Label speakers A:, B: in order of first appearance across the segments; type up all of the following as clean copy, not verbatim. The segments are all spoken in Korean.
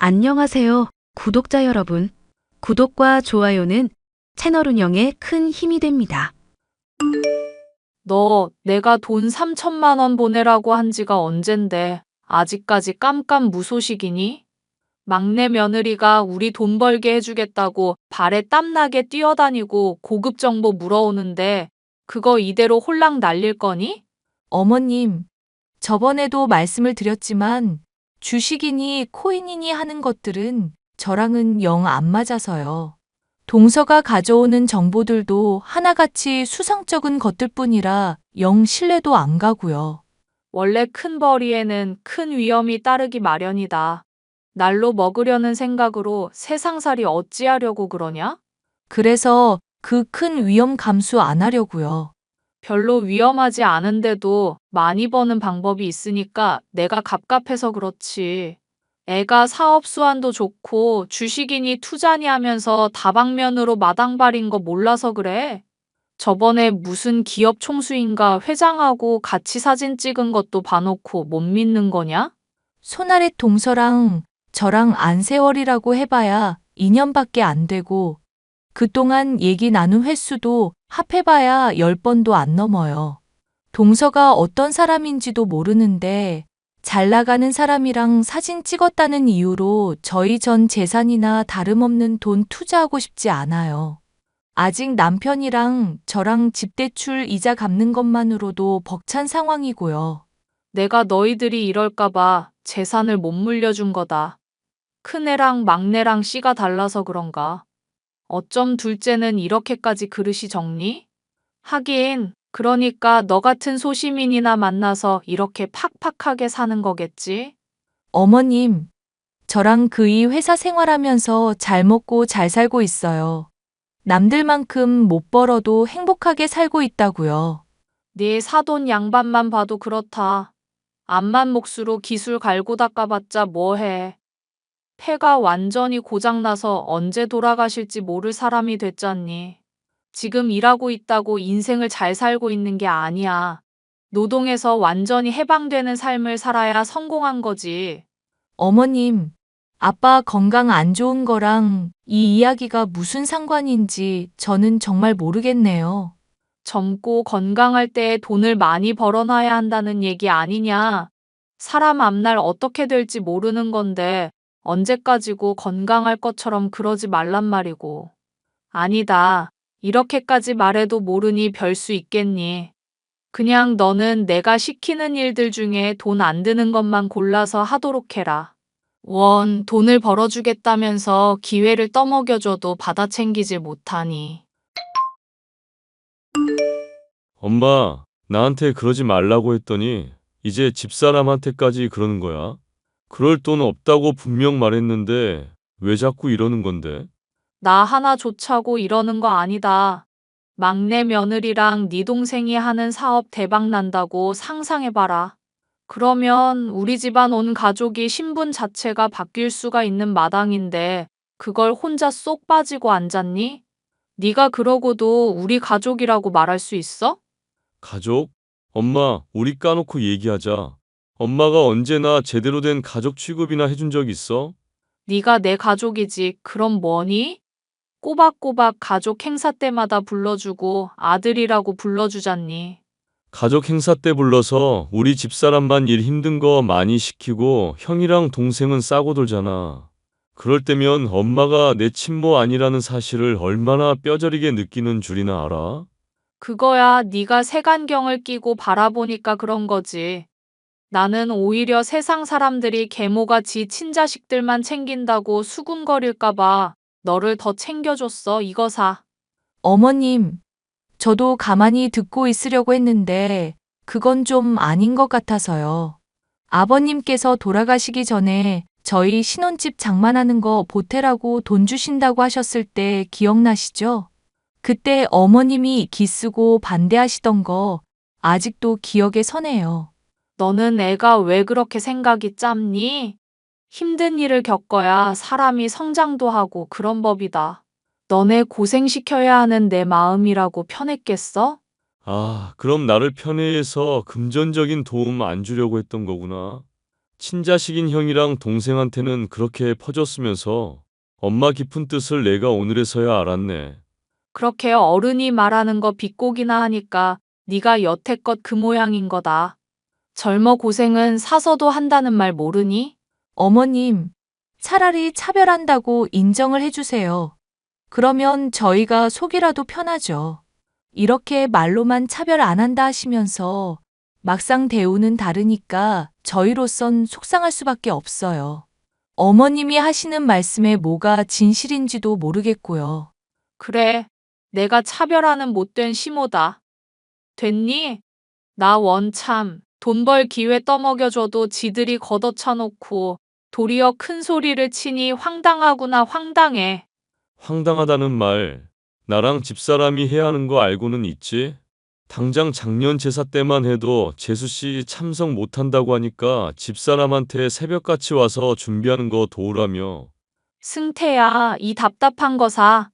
A: 안녕하세요, 구독자 여러분. 구독과 좋아요는 채널 운영에 큰 힘이 됩니다.
B: 너 내가 돈 3천만 원 보내라고 한 지가 언젠데 아직까지 깜깜무소식이니? 막내 며느리가 우리 돈 벌게 해주겠다고 발에 땀나게 뛰어다니고 고급 정보 물어오는데 그거 이대로 홀랑 날릴 거니?
C: 어머님, 저번에도 말씀을 드렸지만 주식이니 코인이니 하는 것들은 저랑은 영 안 맞아서요. 동서가 가져오는 정보들도 하나같이 수상쩍은 것들 뿐이라 영 신뢰도 안 가고요.
B: 원래 큰 벌이에는 큰 위험이 따르기 마련이다. 날로 먹으려는 생각으로 세상살이 어찌하려고 그러냐?
C: 그래서 그 큰 위험 감수 안 하려고요.
B: 별로 위험하지 않은데도 많이 버는 방법이 있으니까 내가 갑갑해서 그렇지. 애가 사업 수완도 좋고 주식이니 투자니 하면서 다방면으로 마당발인 거 몰라서 그래. 저번에 무슨 기업 총수인가 회장하고 같이 사진 찍은 것도 봐놓고 못 믿는 거냐?
C: 손아래 동서랑 저랑 안세월이라고 해봐야 2년밖에 안 되고 그동안 얘기 나눈 횟수도 합해봐야 10번도 안 넘어요. 동서가 어떤 사람인지도 모르는데 잘 나가는 사람이랑 사진 찍었다는 이유로 저희 전 재산이나 다름없는 돈 투자하고 싶지 않아요. 아직 남편이랑 저랑 집 대출 이자 갚는 것만으로도 벅찬 상황이고요.
B: 내가 너희들이 이럴까봐 재산을 못 물려준 거다. 큰애랑 막내랑 씨가 달라서 그런가. 어쩜 둘째는 이렇게까지 그릇이 적니? 하긴, 그러니까 너 같은 소시민이나 만나서 이렇게 팍팍하게 사는 거겠지?
C: 어머님, 저랑 그이 회사 생활하면서 잘 먹고 잘 살고 있어요. 남들만큼 못 벌어도 행복하게 살고 있다고요.
B: 네 사돈 양반만 봐도 그렇다. 암만 몫으로 기술 갈고 닦아봤자 뭐해. 폐가 완전히 고장나서 언제 돌아가실지 모를 사람이 됐잖니. 지금 일하고 있다고 인생을 잘 살고 있는 게 아니야. 노동에서 완전히 해방되는 삶을 살아야 성공한 거지.
C: 어머님, 아빠 건강 안 좋은 거랑 이 이야기가 무슨 상관인지 저는 정말 모르겠네요.
B: 젊고 건강할 때에 돈을 많이 벌어놔야 한다는 얘기 아니냐. 사람 앞날 어떻게 될지 모르는 건데 언제까지고 건강할 것처럼 그러지 말란 말이고. 아니다. 이렇게까지 말해도 모르니 별 수 있겠니. 그냥 너는 내가 시키는 일들 중에 돈 안 드는 것만 골라서 하도록 해라. 돈을 벌어주겠다면서 기회를 떠먹여줘도 받아 챙기질 못하니.
D: 엄마, 나한테 그러지 말라고 했더니 이제 집사람한테까지 그러는 거야? 그럴 돈 없다고 분명 말했는데 왜 자꾸 이러는 건데?
B: 나 하나 좋자고 이러는 거 아니다. 막내 며느리랑 네 동생이 하는 사업 대박 난다고 상상해봐라. 그러면 우리 집안 온 가족이 신분 자체가 바뀔 수가 있는 마당인데 그걸 혼자 쏙 빠지고 앉았니? 네가 그러고도 우리 가족이라고 말할 수 있어?
D: 가족? 엄마, 우리 까놓고 얘기하자. 엄마가 언제나 제대로 된 가족 취급이나 해준 적 있어?
B: 네가 내 가족이지. 그럼 뭐니? 꼬박꼬박 가족 행사 때마다 불러주고 아들이라고 불러주잖니.
D: 가족 행사 때 불러서 우리 집사람만 일 힘든 거 많이 시키고 형이랑 동생은 싸고 돌잖아. 그럴 때면 엄마가 내 친모 아니라는 사실을 얼마나 뼈저리게 느끼는 줄이나 알아?
B: 그거야 네가 색안경을 끼고 바라보니까 그런 거지. 나는 오히려 세상 사람들이 계모가 지 친자식들만 챙긴다고 수군거릴까 봐 너를 더 챙겨줬어, 이거사.
C: 어머님, 저도 가만히 듣고 있으려고 했는데 그건 좀 아닌 것 같아서요. 아버님께서 돌아가시기 전에 저희 신혼집 장만하는 거 보태라고 돈 주신다고 하셨을 때 기억나시죠? 그때 어머님이 기쓰고 반대하시던 거 아직도 기억에 서네요.
B: 너는 애가 왜 그렇게 생각이 짧니? 힘든 일을 겪어야 사람이 성장도 하고 그런 법이다. 너네 고생시켜야 하는 내 마음이라고 편했겠어?
D: 아, 그럼 나를 편애해서 금전적인 도움 안 주려고 했던 거구나. 친자식인 형이랑 동생한테는 그렇게 퍼졌으면서 엄마 깊은 뜻을 내가 오늘에서야 알았네.
B: 그렇게 어른이 말하는 거 비꼬기나 하니까 네가 여태껏 그 모양인 거다. 젊어 고생은 사서도 한다는 말 모르니?
C: 어머님, 차라리 차별한다고 인정을 해주세요. 그러면 저희가 속이라도 편하죠. 이렇게 말로만 차별 안 한다 하시면서 막상 대우는 다르니까 저희로선 속상할 수밖에 없어요. 어머님이 하시는 말씀에 뭐가 진실인지도 모르겠고요.
B: 그래, 내가 차별하는 못된 시모다. 됐니? 나 원참 돈 벌 기회 떠먹여줘도 지들이 걷어차놓고 도리어 큰 소리를 치니 황당하구나 황당해.
D: 황당하다는 말, 나랑 집사람이 해야 하는 거 알고는 있지? 당장 작년 제사 때만 해도 재수 씨 참석 못한다고 하니까 집사람한테 새벽같이 와서 준비하는 거 도우라며.
B: 승태야, 이 답답한 거사.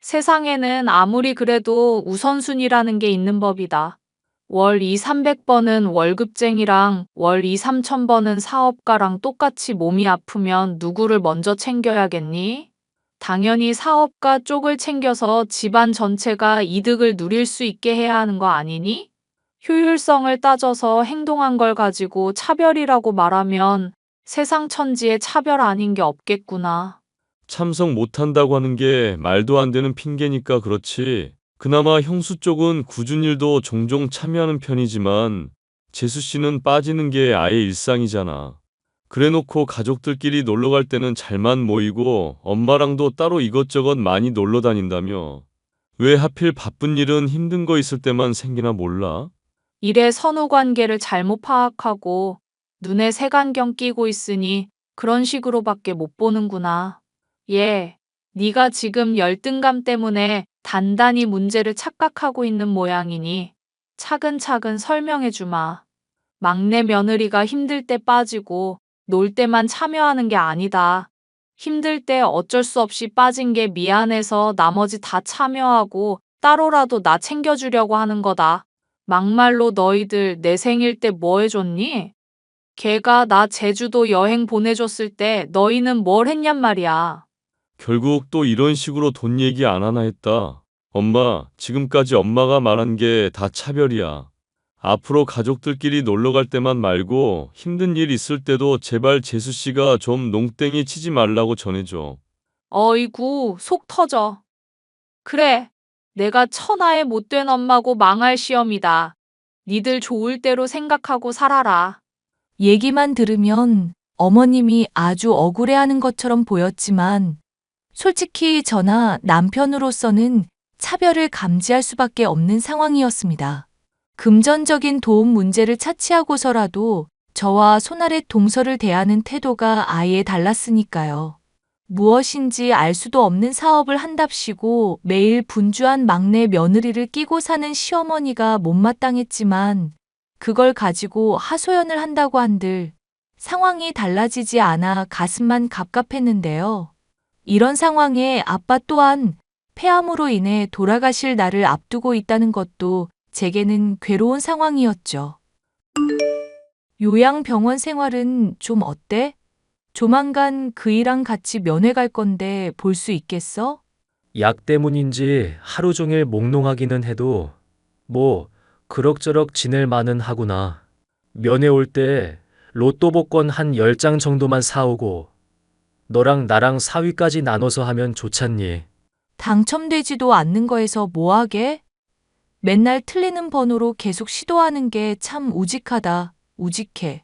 B: 세상에는 아무리 그래도 우선순위라는 게 있는 법이다. 월 2, 300번은 월급쟁이랑 월 2, 3,000번은 사업가랑 똑같이 몸이 아프면 누구를 먼저 챙겨야겠니? 당연히 사업가 쪽을 챙겨서 집안 전체가 이득을 누릴 수 있게 해야 하는 거 아니니? 효율성을 따져서 행동한 걸 가지고 차별이라고 말하면 세상 천지에 차별 아닌 게 없겠구나.
D: 참석 못한다고 하는 게 말도 안 되는 핑계니까 그렇지. 그나마 형수 쪽은 굳은 일도 종종 참여하는 편이지만 재수 씨는 빠지는 게 아예 일상이잖아. 그래놓고 가족들끼리 놀러 갈 때는 잘만 모이고 엄마랑도 따로 이것저것 많이 놀러 다닌다며. 왜 하필 바쁜 일은 힘든 거 있을 때만 생기나 몰라?
B: 일의 선후 관계를 잘못 파악하고 눈에 색안경 끼고 있으니 그런 식으로밖에 못 보는구나. 예, 네가 지금 열등감 때문에 단단히 문제를 착각하고 있는 모양이니 차근차근 설명해 주마. 막내 며느리가 힘들 때 빠지고 놀 때만 참여하는 게 아니다. 힘들 때 어쩔 수 없이 빠진 게 미안해서 나머지 다 참여하고 따로라도 나 챙겨주려고 하는 거다. 막말로 너희들 내 생일 때 뭐 해줬니? 걔가 나 제주도 여행 보내줬을 때 너희는 뭘 했냔 말이야.
D: 결국 또 이런 식으로 돈 얘기 안 하나 했다. 엄마, 지금까지 엄마가 말한 게 다 차별이야. 앞으로 가족들끼리 놀러 갈 때만 말고 힘든 일 있을 때도 제발 재수 씨가 좀 농땡이 치지 말라고 전해줘.
B: 어이구, 속 터져. 그래, 내가 천하의 못된 엄마고 망할 시험이다. 니들 좋을 대로 생각하고 살아라.
C: 얘기만 들으면 어머님이 아주 억울해하는 것처럼 보였지만 솔직히 저나 남편으로서는 차별을 감지할 수밖에 없는 상황이었습니다. 금전적인 도움 문제를 차치하고서라도 저와 손아래 동서를 대하는 태도가 아예 달랐으니까요. 무엇인지 알 수도 없는 사업을 한답시고 매일 분주한 막내 며느리를 끼고 사는 시어머니가 못마땅했지만 그걸 가지고 하소연을 한다고 한들 상황이 달라지지 않아 가슴만 갑갑했는데요. 이런 상황에 아빠 또한 폐암으로 인해 돌아가실 날을 앞두고 있다는 것도 제게는 괴로운 상황이었죠. 요양병원 생활은 좀 어때? 조만간 그이랑 같이 면회 갈 건데 볼 수 있겠어?
E: 약 때문인지 하루 종일 몽롱하기는 해도 뭐 그럭저럭 지낼 만은 하구나. 면회 올 때 로또 복권 한 10장 정도만 사오고 너랑 나랑 사위까지 나눠서 하면 좋잖니.
C: 당첨되지도 않는 거에서 뭐하게? 맨날 틀리는 번호로 계속 시도하는 게 참 우직하다. 우직해.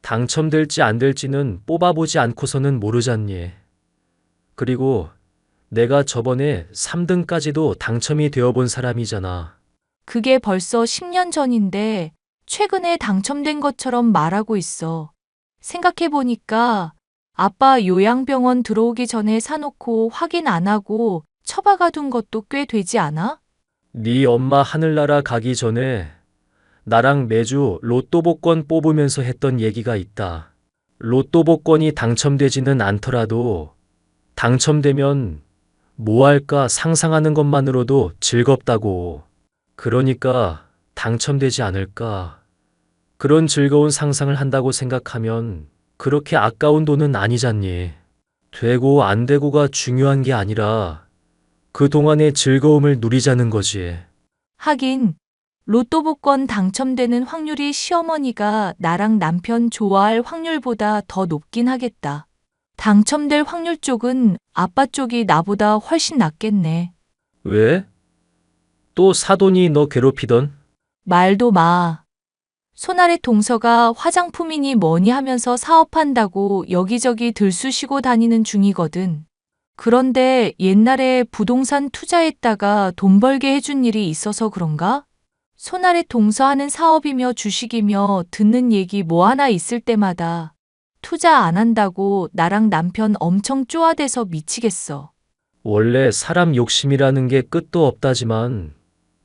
E: 당첨될지 안 될지는 뽑아보지 않고서는 모르잖니. 그리고 내가 저번에 3등까지도 당첨이 되어본 사람이잖아.
C: 그게 벌써 10년 전인데 최근에 당첨된 것처럼 말하고 있어. 생각해보니까 아빠 요양병원 들어오기 전에 사놓고 확인 안 하고 처박아둔 것도 꽤 되지 않아?
E: 네 엄마 하늘나라 가기 전에 나랑 매주 로또 복권 뽑으면서 했던 얘기가 있다. 로또 복권이 당첨되지는 않더라도 당첨되면 뭐 할까 상상하는 것만으로도 즐겁다고. 그러니까 당첨되지 않을까. 그런 즐거운 상상을 한다고 생각하면 그렇게 아까운 돈은 아니잖니. 되고 안 되고가 중요한 게 아니라 그동안의 즐거움을 누리자는 거지.
C: 하긴 로또 복권 당첨되는 확률이 시어머니가 나랑 남편 좋아할 확률보다 더 높긴 하겠다. 당첨될 확률 쪽은 아빠 쪽이 나보다 훨씬 낫겠네.
E: 왜? 또 사돈이 너 괴롭히던?
C: 말도 마. 손아래 동서가 화장품이니 뭐니 하면서 사업한다고 여기저기 들쑤시고 다니는 중이거든. 그런데 옛날에 부동산 투자했다가 돈 벌게 해준 일이 있어서 그런가? 손아래 동서하는 사업이며 주식이며 듣는 얘기 뭐 하나 있을 때마다 투자 안 한다고 나랑 남편 엄청 쪼아대서 미치겠어.
E: 원래 사람 욕심이라는 게 끝도 없다지만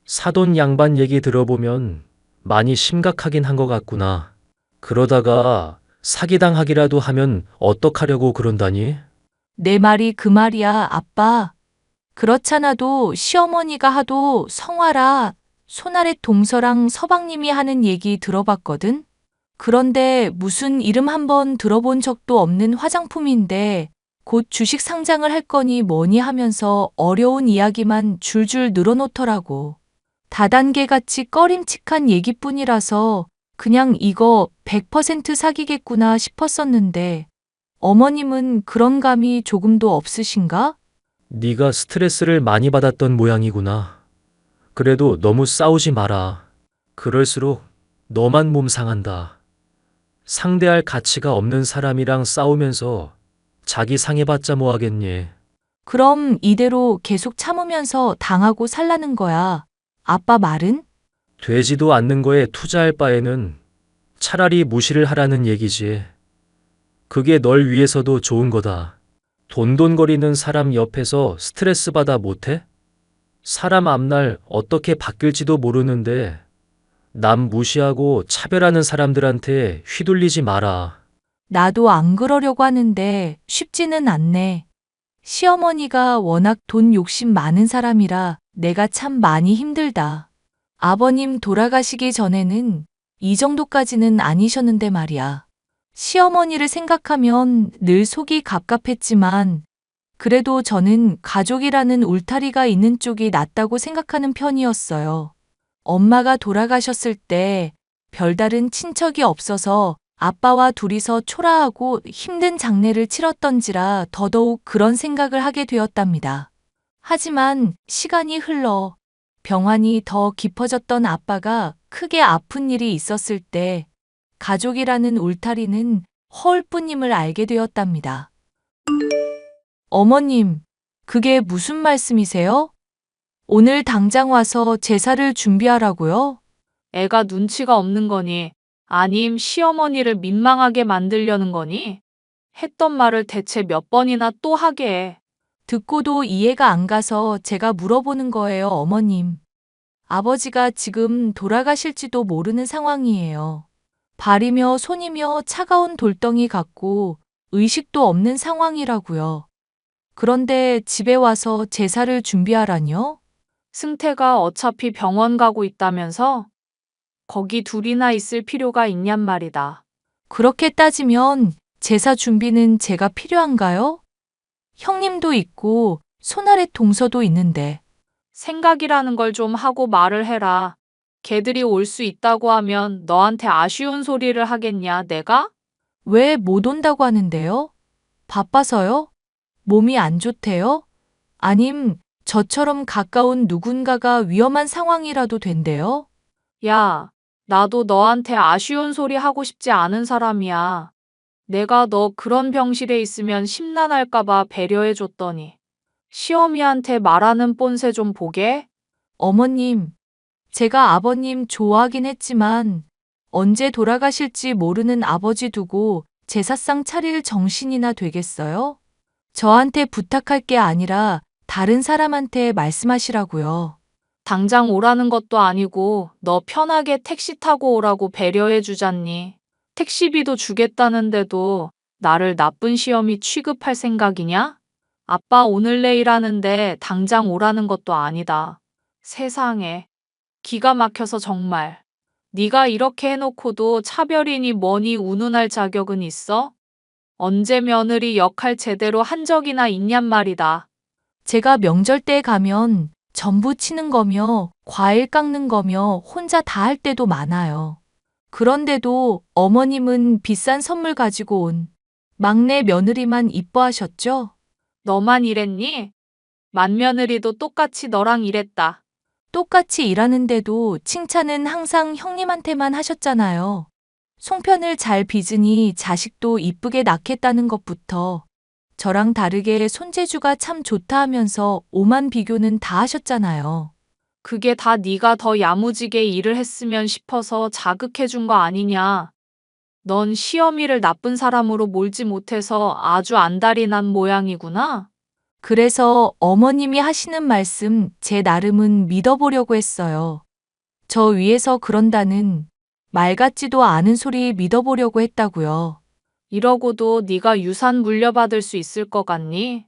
E: 사돈 양반 얘기 들어보면 많이 심각하긴 한 것 같구나. 그러다가 사기당하기라도 하면 어떡하려고 그런다니?
C: 내 말이 그 말이야, 아빠. 그렇잖아도 시어머니가 하도 성화라 손아래 동서랑 서방님이 하는 얘기 들어봤거든? 그런데 무슨 이름 한번 들어본 적도 없는 화장품인데 곧 주식 상장을 할 거니 뭐니 하면서 어려운 이야기만 줄줄 늘어놓더라고. 다단계같이 꺼림칙한 얘기뿐이라서 그냥 이거 100% 사기겠구나 싶었었는데 어머님은 그런 감이 조금도 없으신가?
E: 네가 스트레스를 많이 받았던 모양이구나. 그래도 너무 싸우지 마라. 그럴수록 너만 몸 상한다. 상대할 가치가 없는 사람이랑 싸우면서 자기 상해봤자 뭐 하겠니?
C: 그럼 이대로 계속 참으면서 당하고 살라는 거야. 아빠 말은?
E: 되지도 않는 거에 투자할 바에는 차라리 무시를 하라는 얘기지. 그게 널 위해서도 좋은 거다. 돈돈거리는 사람 옆에서 스트레스 받아 못해? 사람 앞날 어떻게 바뀔지도 모르는데 남 무시하고 차별하는 사람들한테 휘둘리지 마라.
C: 나도 안 그러려고 하는데 쉽지는 않네. 시어머니가 워낙 돈 욕심 많은 사람이라 내가 참 많이 힘들다. 아버님 돌아가시기 전에는 이 정도까지는 아니셨는데 말이야. 시어머니를 생각하면 늘 속이 갑갑했지만 그래도 저는 가족이라는 울타리가 있는 쪽이 낫다고 생각하는 편이었어요. 엄마가 돌아가셨을 때 별다른 친척이 없어서 아빠와 둘이서 초라하고 힘든 장례를 치렀던지라 더더욱 그런 생각을 하게 되었답니다. 하지만 시간이 흘러 병환이 더 깊어졌던 아빠가 크게 아픈 일이 있었을 때 가족이라는 울타리는 허울 뿐임을 알게 되었답니다. 어머님, 그게 무슨 말씀이세요? 오늘 당장 와서 제사를 준비하라고요?
B: 애가 눈치가 없는 거니? 아님 시어머니를 민망하게 만들려는 거니? 했던 말을 대체 몇 번이나 또 하게 해.
C: 듣고도 이해가 안 가서 제가 물어보는 거예요, 어머님. 아버지가 지금 돌아가실지도 모르는 상황이에요. 발이며 손이며 차가운 돌덩이 같고 의식도 없는 상황이라고요. 그런데 집에 와서 제사를 준비하라뇨?
B: 승태가 어차피 병원 가고 있다면서? 거기 둘이나 있을 필요가 있냔 말이다.
C: 그렇게 따지면 제사 준비는 제가 필요한가요? 형님도 있고 손아래 동서도 있는데
B: 생각이라는 걸 좀 하고 말을 해라. 걔들이 올 수 있다고 하면 너한테 아쉬운 소리를 하겠냐, 내가?
C: 왜 못 온다고 하는데요? 바빠서요? 몸이 안 좋대요? 아님 저처럼 가까운 누군가가 위험한 상황이라도 된대요?
B: 야, 나도 너한테 아쉬운 소리 하고 싶지 않은 사람이야. 내가 너 그런 병실에 있으면 심란할까봐 배려해줬더니. 시어미한테 말하는 본새 좀 보게?
C: 어머님, 제가 아버님 좋아하긴 했지만 언제 돌아가실지 모르는 아버지 두고 제사상 차릴 정신이나 되겠어요? 저한테 부탁할 게 아니라 다른 사람한테 말씀하시라고요.
B: 당장 오라는 것도 아니고 너 편하게 택시 타고 오라고 배려해주잖니. 택시비도 주겠다는데도 나를 나쁜 시어미 취급할 생각이냐? 아빠 오늘 내일 하는데 당장 오라는 것도 아니다. 세상에. 기가 막혀서 정말. 네가 이렇게 해놓고도 차별이니 뭐니 운운할 자격은 있어? 언제 며느리 역할 제대로 한 적이나 있냔 말이다.
C: 제가 명절 때 가면 전부 치는 거며 과일 깎는 거며 혼자 다 할 때도 많아요. 그런데도 어머님은 비싼 선물 가지고 온 막내 며느리만 이뻐하셨죠?
B: 너만 이랬니? 맏며느리도 똑같이 너랑 이랬다.
C: 똑같이 일하는데도 칭찬은 항상 형님한테만 하셨잖아요. 송편을 잘 빚으니 자식도 이쁘게 낳겠다는 것부터 저랑 다르게 손재주가 참 좋다 하면서 오만 비교는 다 하셨잖아요.
B: 그게 다 네가 더 야무지게 일을 했으면 싶어서 자극해 준 거 아니냐. 넌 시어미를 나쁜 사람으로 몰지 못해서 아주 안달이 난 모양이구나.
C: 그래서 어머님이 하시는 말씀 제 나름은 믿어보려고 했어요. 저 위에서 그런다는 말 같지도 않은 소리 믿어보려고 했다고요.
B: 이러고도 네가 유산 물려받을 수 있을 것 같니?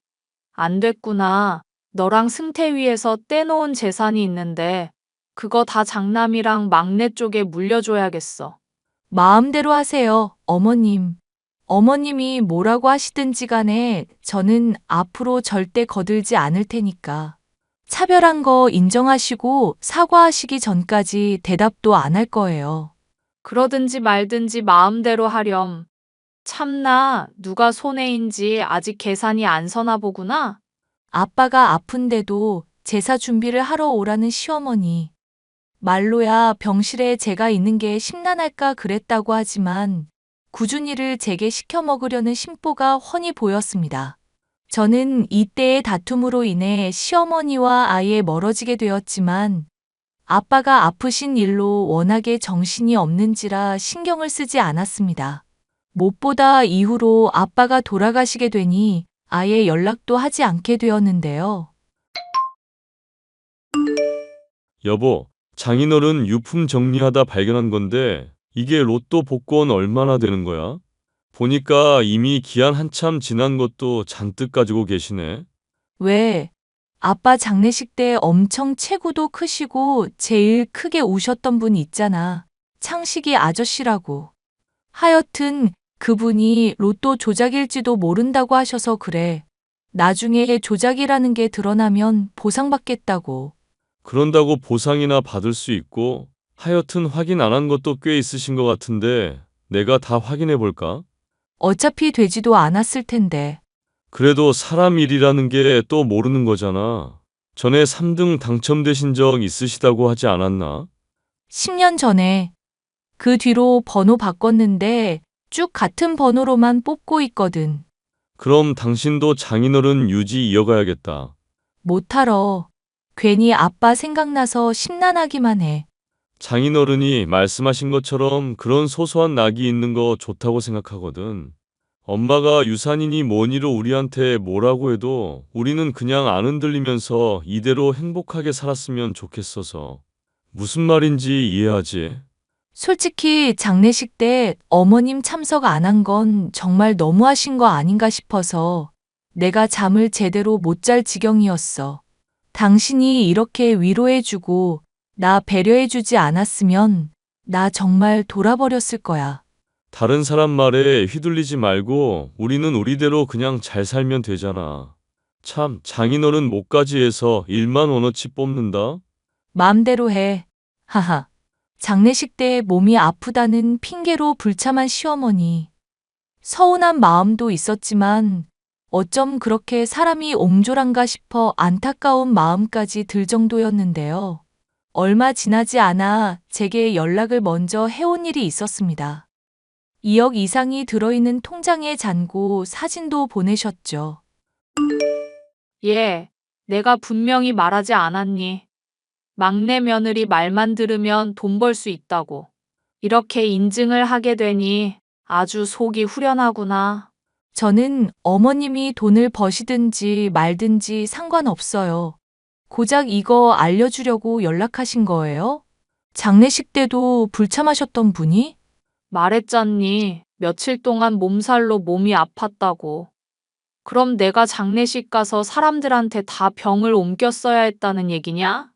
B: 안 됐구나. 너랑 승태위에서 떼놓은 재산이 있는데 그거 다 장남이랑 막내 쪽에 물려줘야겠어.
C: 마음대로 하세요, 어머님. 어머님이 뭐라고 하시든지 간에 저는 앞으로 절대 거들지 않을 테니까. 차별한 거 인정하시고 사과하시기 전까지 대답도 안 할 거예요.
B: 그러든지 말든지 마음대로 하렴. 참나, 누가 손해인지 아직 계산이 안 서나 보구나.
C: 아빠가 아픈데도 제사 준비를 하러 오라는 시어머니. 말로야 병실에 제가 있는 게 심란할까 그랬다고 하지만 꾸준히를 제게 시켜 먹으려는 심보가 훤히 보였습니다. 저는 이때의 다툼으로 인해 시어머니와 아예 멀어지게 되었지만 아빠가 아프신 일로 워낙에 정신이 없는지라 신경을 쓰지 않았습니다. 무엇보다 이후로 아빠가 돌아가시게 되니 아예 연락도 하지 않게 되었는데요.
D: 여보, 장인어른 유품 정리하다 발견한 건데 이게 로또 복권 얼마나 되는 거야? 보니까 이미 기한 한참 지난 것도 잔뜩 가지고 계시네.
C: 왜? 아빠 장례식 때 엄청 체구도 크시고 제일 크게 우셨던 분 있잖아. 창식이 아저씨라고. 하여튼 그분이 로또 조작일지도 모른다고 하셔서 그래. 나중에 조작이라는 게 드러나면 보상받겠다고.
D: 그런다고 보상이나 받을 수 있고 하여튼 확인 안 한 것도 꽤 있으신 것 같은데 내가 다 확인해 볼까?
C: 어차피 되지도 않았을 텐데.
D: 그래도 사람 일이라는 게 또 모르는 거잖아. 전에 3등 당첨되신 적 있으시다고 하지 않았나?
C: 10년 전에. 그 뒤로 번호 바꿨는데 쭉 같은 번호로만 뽑고 있거든.
D: 그럼 당신도 장인어른 유지 이어가야겠다.
C: 못하러. 괜히 아빠 생각나서 심란하기만 해.
D: 장인어른이 말씀하신 것처럼 그런 소소한 낙이 있는 거 좋다고 생각하거든. 엄마가 유산이니 뭐니로 우리한테 뭐라고 해도 우리는 그냥 안 흔들리면서 이대로 행복하게 살았으면 좋겠어서. 무슨 말인지 이해하지?
C: 솔직히 장례식 때 어머님 참석 안 한 건 정말 너무하신 거 아닌가 싶어서 내가 잠을 제대로 못 잘 지경이었어. 당신이 이렇게 위로해주고 나 배려해주지 않았으면 나 정말 돌아버렸을 거야.
D: 다른 사람 말에 휘둘리지 말고 우리는 우리대로 그냥 잘 살면 되잖아. 참, 장인어른 목까지 해서 1만 원어치 뽑는다?
C: 마음대로 해. 하하. 장례식 때 몸이 아프다는 핑계로 불참한 시어머니. 서운한 마음도 있었지만 어쩜 그렇게 사람이 옹졸한가 싶어 안타까운 마음까지 들 정도였는데요. 얼마 지나지 않아 제게 연락을 먼저 해온 일이 있었습니다. 2억 이상이 들어있는 통장에 잔고 사진도 보내셨죠.
B: 예, 내가 분명히 말하지 않았니? 막내 며느리 말만 들으면 돈 벌 수 있다고. 이렇게 인증을 하게 되니 아주 속이 후련하구나.
C: 저는 어머님이 돈을 버시든지 말든지 상관없어요. 고작 이거 알려주려고 연락하신 거예요? 장례식 때도 불참하셨던 분이?
B: 말했잖니. 며칠 동안 몸살로 몸이 아팠다고. 그럼 내가 장례식 가서 사람들한테 다 병을 옮겼어야 했다는 얘기냐?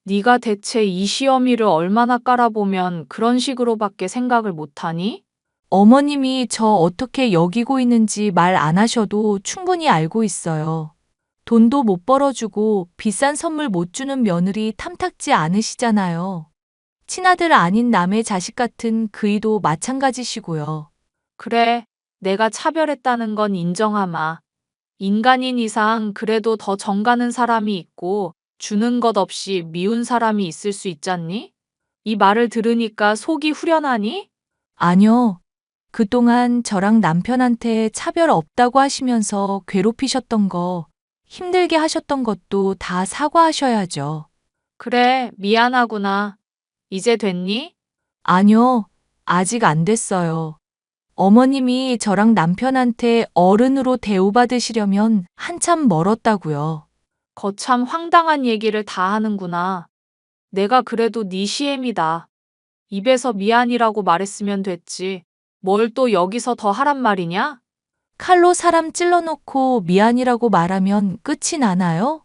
B: 네가 대체 이 시어미를 얼마나 깔아보면 그런 식으로밖에 생각을 못하니?
C: 어머님이 저 어떻게 여기고 있는지 말 안 하셔도 충분히 알고 있어요. 돈도 못 벌어주고 비싼 선물 못 주는 며느리 탐탁지 않으시잖아요. 친아들 아닌 남의 자식 같은 그이도 마찬가지시고요.
B: 그래, 내가 차별했다는 건 인정하마. 인간인 이상 그래도 더 정가는 사람이 있고 주는 것 없이 미운 사람이 있을 수 있잖니? 이 말을 들으니까 속이 후련하니?
C: 아니요. 그동안 저랑 남편한테 차별 없다고 하시면서 괴롭히셨던 거, 힘들게 하셨던 것도 다 사과하셔야죠.
B: 그래, 미안하구나. 이제 됐니?
C: 아니요. 아직 안 됐어요. 어머님이 저랑 남편한테 어른으로 대우받으시려면 한참 멀었다고요.
B: 거참 황당한 얘기를 다 하는구나. 내가 그래도 네 시엠이다. 입에서 미안이라고 말했으면 됐지. 뭘 또 여기서 더 하란 말이냐?
C: 칼로 사람 찔러놓고 미안이라고 말하면 끝이 나나요?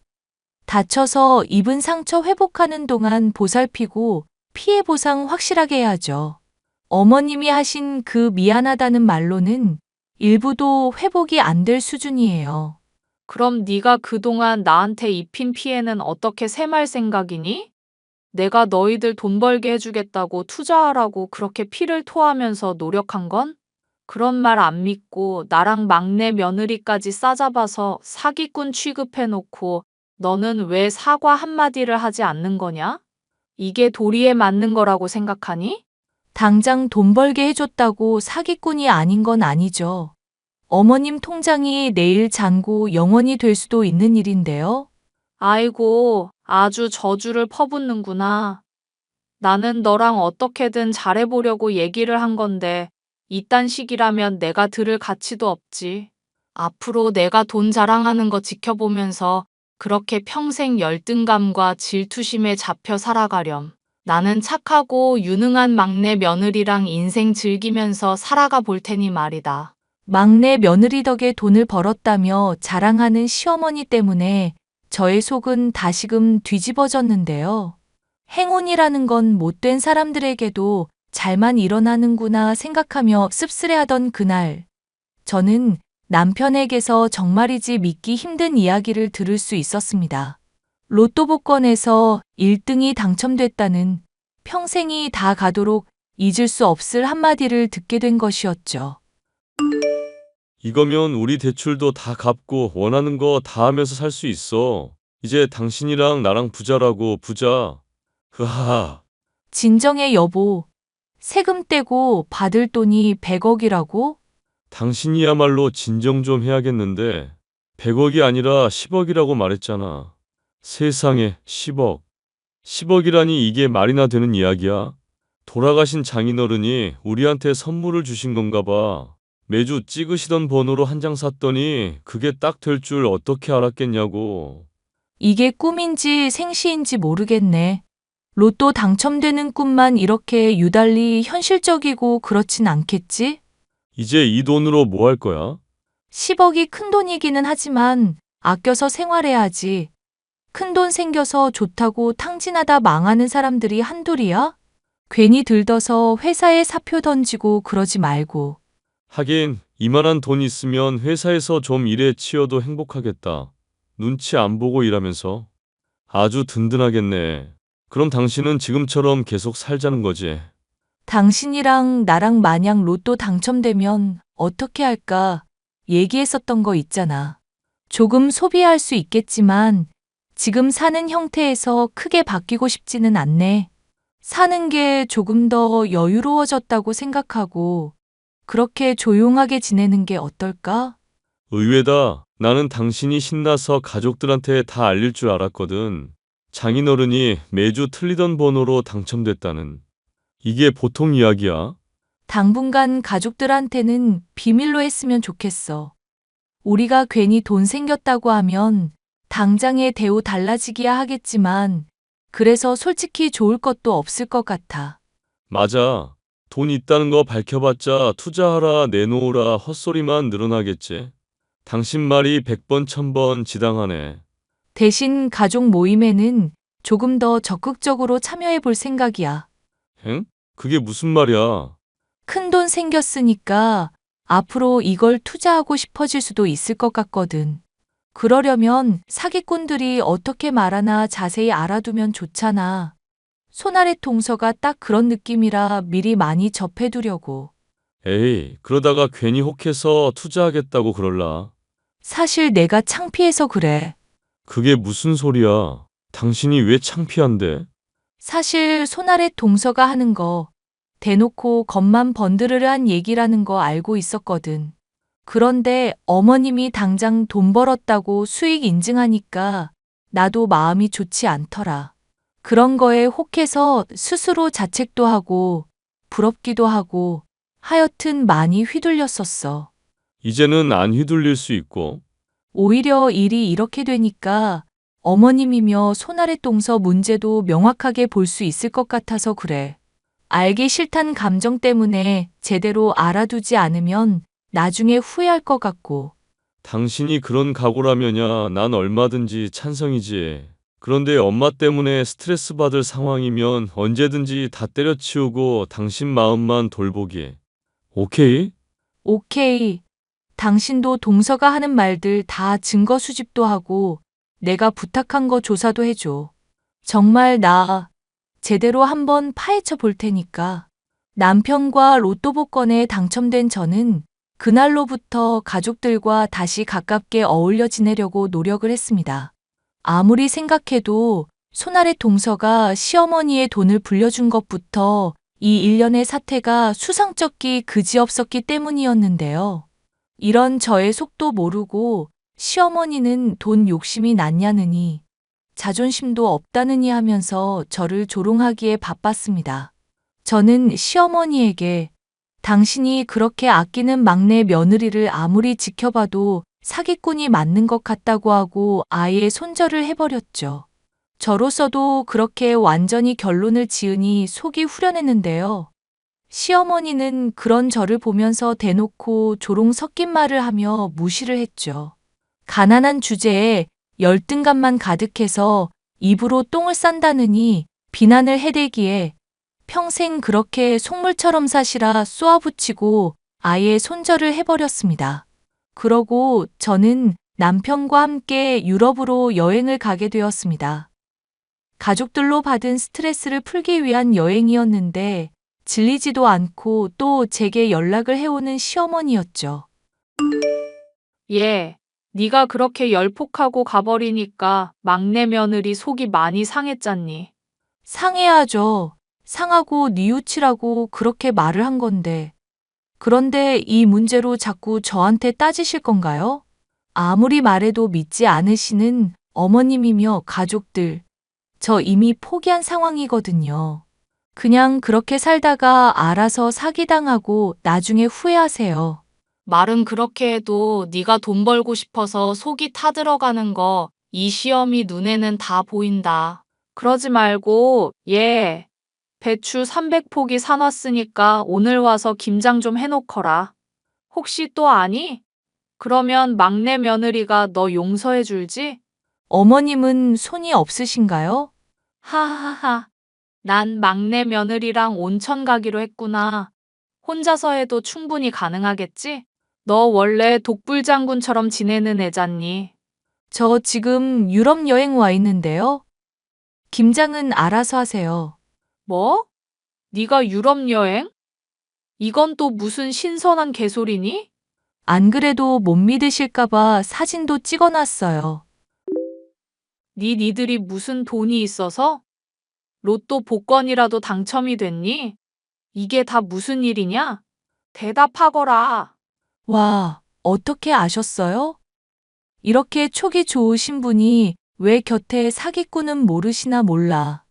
C: 다쳐서 입은 상처 회복하는 동안 보살피고 피해 보상 확실하게 해야죠. 어머님이 하신 그 미안하다는 말로는 일부도 회복이 안 될 수준이에요.
B: 그럼 네가 그동안 나한테 입힌 피해는 어떻게 셈할 생각이니? 내가 너희들 돈 벌게 해주겠다고 투자하라고 그렇게 피를 토하면서 노력한 건? 그런 말 안 믿고 나랑 막내 며느리까지 싸잡아서 사기꾼 취급해놓고 너는 왜 사과 한마디를 하지 않는 거냐? 이게 도리에 맞는 거라고 생각하니?
C: 당장 돈 벌게 해줬다고 사기꾼이 아닌 건 아니죠. 어머님 통장이 내일 잔고 영원이 될 수도 있는 일인데요.
B: 아이고, 아주 저주를 퍼붓는구나. 나는 너랑 어떻게든 잘해보려고 얘기를 한 건데, 이딴 식이라면 내가 들을 가치도 없지. 앞으로 내가 돈 자랑하는 거 지켜보면서 그렇게 평생 열등감과 질투심에 잡혀 살아가렴. 나는 착하고 유능한 막내 며느리랑 인생 즐기면서 살아가 볼 테니 말이다.
C: 막내 며느리 덕에 돈을 벌었다며 자랑하는 시어머니 때문에 저의 속은 다시금 뒤집어졌는데요. 행운이라는 건 못된 사람들에게도 잘만 일어나는구나 생각하며 씁쓸해하던 그날, 저는 남편에게서 정말이지 믿기 힘든 이야기를 들을 수 있었습니다. 로또 복권에서 1등이 당첨됐다는 평생이 다 가도록 잊을 수 없을 한마디를 듣게 된 것이었죠.
D: 이거면 우리 대출도 다 갚고 원하는 거 다 하면서 살 수 있어. 이제 당신이랑 나랑 부자라고, 부자. 흐하하.
C: 진정해 여보. 세금 떼고 받을 돈이 100억이라고?
D: 당신이야말로 진정 좀 해야겠는데 100억이 아니라 10억이라고 말했잖아. 세상에 10억. 10억이라니 이게 말이나 되는 이야기야? 돌아가신 장인어른이 우리한테 선물을 주신 건가 봐. 매주 찍으시던 번호로 한 장 샀더니 그게 딱 될 줄 어떻게 알았겠냐고.
C: 이게 꿈인지 생시인지 모르겠네. 로또 당첨되는 꿈만 이렇게 유달리 현실적이고 그렇진 않겠지?
D: 이제 이 돈으로 뭐 할 거야?
C: 10억이 큰 돈이기는 하지만 아껴서 생활해야지. 큰 돈 생겨서 좋다고 탕진하다 망하는 사람들이 한둘이야? 괜히 들떠서 회사에 사표 던지고 그러지 말고.
D: 하긴 이만한 돈 있으면 회사에서 좀 일에 치여도 행복하겠다. 눈치 안 보고 일하면서. 아주 든든하겠네. 그럼 당신은 지금처럼 계속 살자는 거지.
C: 당신이랑 나랑 만약 로또 당첨되면 어떻게 할까 얘기했었던 거 있잖아. 조금 소비할 수 있겠지만 지금 사는 형태에서 크게 바뀌고 싶지는 않네. 사는 게 조금 더 여유로워졌다고 생각하고 그렇게 조용하게 지내는 게 어떨까?
D: 의외다. 나는 당신이 신나서 가족들한테 다 알릴 줄 알았거든. 장인어른이 매주 틀리던 번호로 당첨됐다는. 이게 보통 이야기야?
C: 당분간 가족들한테는 비밀로 했으면 좋겠어. 우리가 괜히 돈 생겼다고 하면 당장의 대우 달라지기야 하겠지만 그래서 솔직히 좋을 것도 없을 것 같아.
D: 맞아. 돈 있다는 거 밝혀봤자 투자하라 내놓으라 헛소리만 늘어나겠지. 당신 말이 100번 1000번 지당하네.
C: 대신 가족 모임에는 조금 더 적극적으로 참여해 볼 생각이야.
D: 엥? 그게 무슨 말이야?
C: 큰돈 생겼으니까 앞으로 이걸 투자하고 싶어질 수도 있을 것 같거든. 그러려면 사기꾼들이 어떻게 말하나 자세히 알아두면 좋잖아. 손아래 동서가 딱 그런 느낌이라 미리 많이 접해두려고.
D: 에이, 그러다가 괜히 혹해서 투자하겠다고 그럴라.
C: 사실 내가 창피해서 그래.
D: 그게 무슨 소리야? 당신이 왜 창피한데?
C: 사실 손아래 동서가 하는 거 대놓고 겉만 번드르르한 얘기라는 거 알고 있었거든. 그런데 어머님이 당장 돈 벌었다고 수익 인증하니까 나도 마음이 좋지 않더라. 그런 거에 혹해서 스스로 자책도 하고 부럽기도 하고 하여튼 많이 휘둘렸었어.
D: 이제는 안 휘둘릴 수 있고.
C: 오히려 일이 이렇게 되니까 어머님이며 손아래 동서 문제도 명확하게 볼 수 있을 것 같아서 그래. 알기 싫단 감정 때문에 제대로 알아두지 않으면 나중에 후회할 것 같고.
D: 당신이 그런 각오라면야 난 얼마든지 찬성이지. 그런데 엄마 때문에 스트레스 받을 상황이면 언제든지 다 때려치우고 당신 마음만 돌보기. 오케이?
C: 오케이. 당신도 동서가 하는 말들 다 증거 수집도 하고 내가 부탁한 거 조사도 해줘. 정말 나 제대로 한번 파헤쳐 볼 테니까. 남편과 로또 복권에 당첨된 저는 그날로부터 가족들과 다시 가깝게 어울려 지내려고 노력을 했습니다. 아무리 생각해도 손아래 동서가 시어머니의 돈을 불려준 것부터 이 일련의 사태가 수상쩍기 그지없었기 때문이었는데요. 이런 저의 속도 모르고 시어머니는 돈 욕심이 났냐느니 자존심도 없다느니 하면서 저를 조롱하기에 바빴습니다. 저는 시어머니에게 당신이 그렇게 아끼는 막내 며느리를 아무리 지켜봐도 사기꾼이 맞는 것 같다고 하고 아예 손절을 해버렸죠. 저로서도 그렇게 완전히 결론을 지으니 속이 후련했는데요. 시어머니는 그런 저를 보면서 대놓고 조롱 섞인 말을 하며 무시를 했죠. 가난한 주제에 열등감만 가득해서 입으로 똥을 싼다느니 비난을 해대기에 평생 그렇게 속물처럼 사시라 쏘아붙이고 아예 손절을 해버렸습니다. 그러고 저는 남편과 함께 유럽으로 여행을 가게 되었습니다. 가족들로 받은 스트레스를 풀기 위한 여행이었는데 질리지도 않고 또 제게 연락을 해오는 시어머니였죠.
B: 예, 네가 그렇게 열폭하고 가버리니까 막내 며느리 속이 많이 상했잖니.
C: 상해야죠. 상하고 뉘우치라고 그렇게 말을 한 건데. 그런데 이 문제로 자꾸 저한테 따지실 건가요? 아무리 말해도 믿지 않으시는 어머님이며 가족들. 저 이미 포기한 상황이거든요. 그냥 그렇게 살다가 알아서 사기당하고 나중에 후회하세요.
B: 말은 그렇게 해도 네가 돈 벌고 싶어서 속이 타들어가는 거 이 시어미 눈에는 다 보인다. 그러지 말고 예, 배추 300포기 사놨으니까 오늘 와서 김장 좀 해놓거라. 혹시 또 아니? 그러면 막내 며느리가 너 용서해 줄지?
C: 어머님은 손이 없으신가요?
B: 하하하. 난 막내 며느리랑 온천 가기로 했구나. 혼자서 해도 충분히 가능하겠지? 너 원래 독불장군처럼 지내는 애잖니.
C: 저 지금 유럽 여행 와 있는데요. 김장은 알아서 하세요.
B: 뭐? 네가 유럽 여행? 이건 또 무슨 신선한 개소리니?
C: 안 그래도 못 믿으실까봐 사진도 찍어놨어요.
B: 니들이 무슨 돈이 있어서? 로또 복권이라도 당첨이 됐니? 이게 다 무슨 일이냐? 대답하거라.
C: 와, 어떻게 아셨어요? 이렇게 촉이 좋으신 분이 왜 곁에 사기꾼은 모르시나 몰라.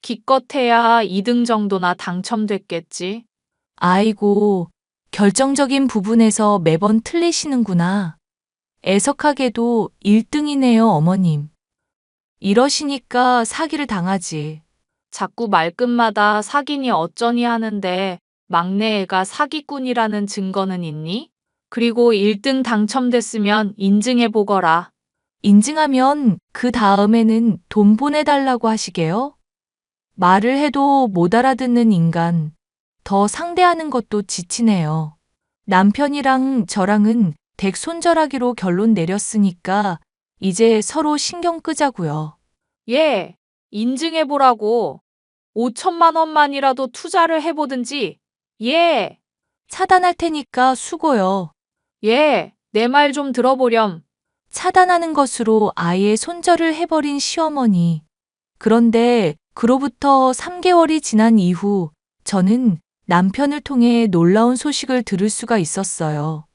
B: 기껏해야 2등 정도나 당첨됐겠지.
C: 아이고, 결정적인 부분에서 매번 틀리시는구나. 애석하게도 1등이네요, 어머님. 이러시니까 사기를 당하지.
B: 자꾸 말끝마다 사기니 어쩌니 하는데 막내 애가 사기꾼이라는 증거는 있니? 그리고 1등 당첨됐으면 인증해보거라.
C: 인증하면 그 다음에는 돈 보내달라고 하시게요? 말을 해도 못 알아듣는 인간. 더 상대하는 것도 지치네요. 남편이랑 저랑은 댁 손절하기로 결론 내렸으니까 이제 서로 신경 끄자고요.
B: 예, 인증해보라고. 5천만 원만이라도 투자를 해보든지. 예,
C: 차단할 테니까 수고요.
B: 예, 내 말 좀 들어보렴.
C: 차단하는 것으로 아예 손절을 해버린 시어머니. 그런데 그로부터 3개월이 지난 이후 저는 남편을 통해 놀라운 소식을 들을 수가 있었어요.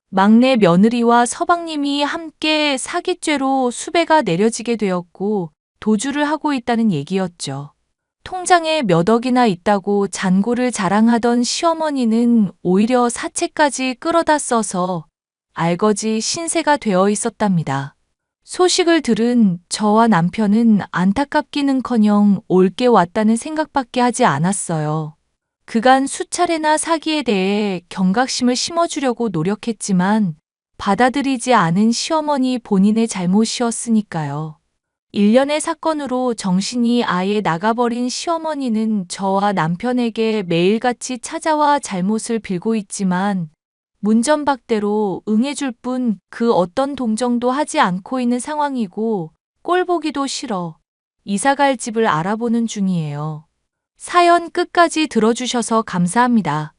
C: 막내 며느리와 서방님이 함께 사기죄로 수배가 내려지게 되었고 도주를 하고 있다는 얘기였죠. 통장에 몇 억이나 있다고 잔고를 자랑하던 시어머니는 오히려 사채까지 끌어다 써서 알거지 신세가 되어 있었답니다. 소식을 들은 저와 남편은 안타깝기는커녕 올게 왔다는 생각밖에 하지 않았어요. 그간 수차례나 사기에 대해 경각심을 심어주려고 노력했지만 받아들이지 않은 시어머니 본인의 잘못이었으니까요. 일련의 사건으로 정신이 아예 나가버린 시어머니는 저와 남편에게 매일같이 찾아와 잘못을 빌고 있지만 문전박대로 응해줄 뿐 그 어떤 동정도 하지 않고 있는 상황이고 꼴 보기도 싫어 이사갈 집을 알아보는 중이에요. 사연 끝까지 들어주셔서 감사합니다.